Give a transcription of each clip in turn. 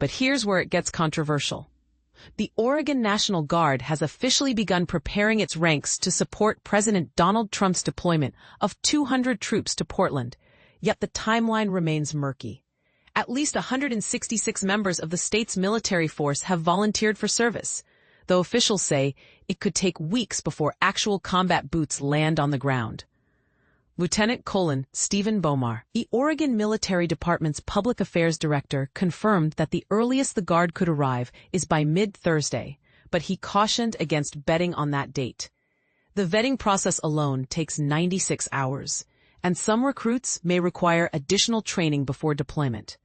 But here's where it gets controversial. The Oregon National Guard has officially begun preparing its ranks to support President Donald Trump's deployment of 200 troops to Portland, yet the timeline remains murky. At least 166 members of the state's military force have volunteered for service, though officials say it could take weeks before actual combat boots land on the ground. Lieutenant Colonel Stephen Bomar, the Oregon Military Department's Public Affairs Director, confirmed that the earliest the Guard could arrive is by mid-Thursday, but he cautioned against betting on that date. The vetting process alone takes 96 hours, and some recruits may require additional training before deployment.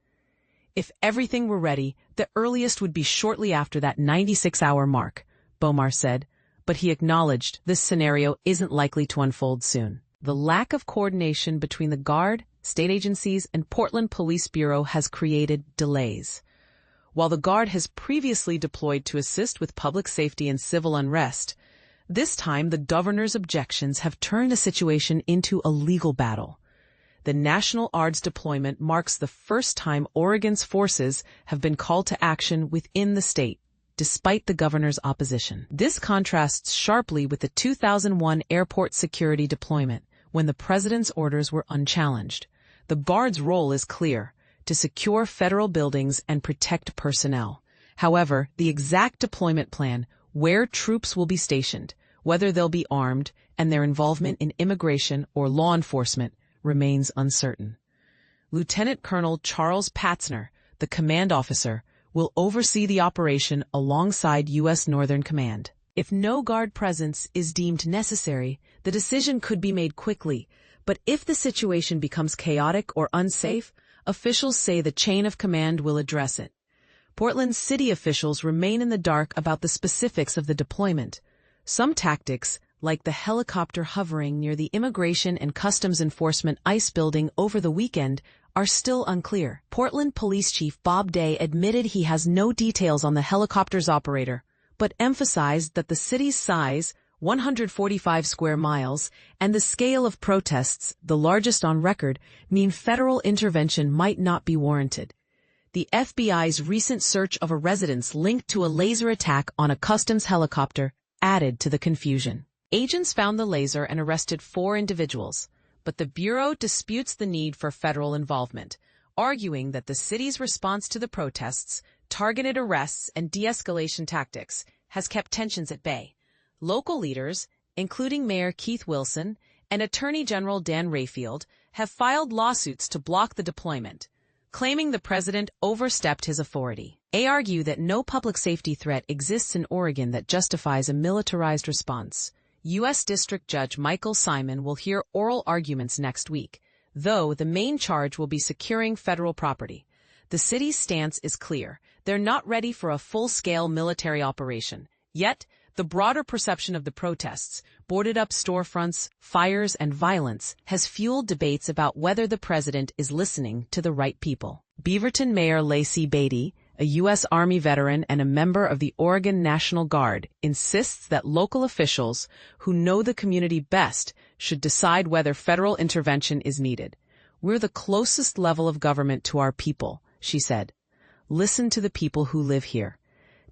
If everything were ready, the earliest would be shortly after that 96-hour mark, Bomar said, but he acknowledged this scenario isn't likely to unfold soon. The lack of coordination between the Guard, state agencies, and Portland Police Bureau has created delays. While the Guard has previously deployed to assist with public safety and civil unrest, this time the governor's objections have turned the situation into a legal battle. The National Guard's deployment marks the first time Oregon's forces have been called to action within the state, despite the governor's opposition. This contrasts sharply with the 2001 airport security deployment, when the president's orders were unchallenged. The Guard's role is clear: to secure federal buildings and protect personnel. However, the exact deployment plan, where troops will be stationed, whether they'll be armed, and their involvement in immigration or law enforcement remains uncertain. Lieutenant Colonel Charles Patzner, the command officer, will oversee the operation alongside U.S. Northern Command. If no Guard presence is deemed necessary, the decision could be made quickly, but if the situation becomes chaotic or unsafe, officials say the chain of command will address it. Portland city officials remain in the dark about the specifics of the deployment. Some tactics, like the helicopter hovering near the Immigration and Customs Enforcement ICE building over the weekend, are still unclear. Portland Police Chief Bob Day admitted he has no details on the helicopter's operator, but emphasized that the city's size, 145 square miles, and the scale of protests, the largest on record, mean federal intervention might not be warranted. The FBI's recent search of a residence linked to a laser attack on a customs helicopter added to the confusion. Agents found the laser and arrested 4 individuals, but the Bureau disputes the need for federal involvement, arguing that the city's response to the protests, targeted arrests, and de-escalation tactics has kept tensions at bay. Local leaders, including Mayor Keith Wilson and Attorney General Dan Rayfield, have filed lawsuits to block the deployment, claiming the president overstepped his authority. They argue that no public safety threat exists in Oregon that justifies a militarized response. U.S. District Judge Michael Simon will hear oral arguments next week, though the main charge will be securing federal property. The city's stance is clear. They're not ready for a full-scale military operation. Yet, the broader perception of the protests, boarded-up storefronts, fires, and violence has fueled debates about whether the president is listening to the right people. Beaverton Mayor Lacey Beatty, a U.S. Army veteran and a member of the Oregon National Guard, insists that local officials, who know the community best, should decide whether federal intervention is needed. "We're the closest level of government to our people," she said. "Listen to the people who live here."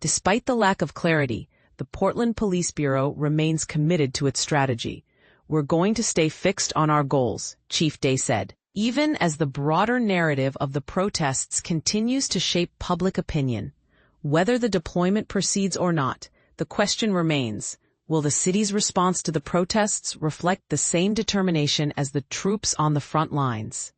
Despite the lack of clarity, the Portland Police Bureau remains committed to its strategy. "We're going to stay fixed on our goals," Chief Day said. Even as the broader narrative of the protests continues to shape public opinion, whether the deployment proceeds or not, the question remains: will the city's response to the protests reflect the same determination as the troops on the front lines?